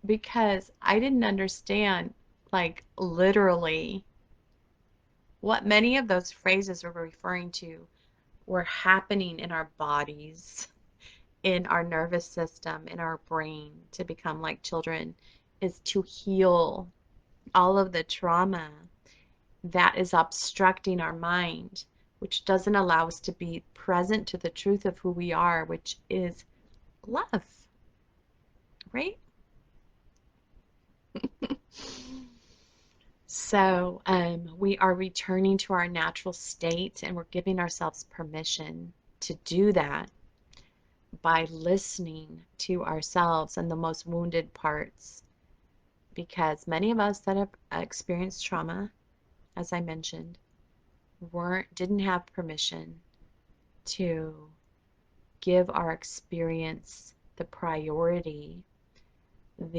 because I didn't understand, like, literally what many of those phrases were referring to were happening in our bodies, in our nervous system, in our brain to become like children, is to heal all of the trauma that is obstructing our mind, which doesn't allow us to be present to the truth of who we are, which is love, right? So we are returning to our natural state and we're giving ourselves permission to do that by listening to ourselves and the most wounded parts. Because many of us that have experienced trauma, as I mentioned, didn't have permission to give our experience the priority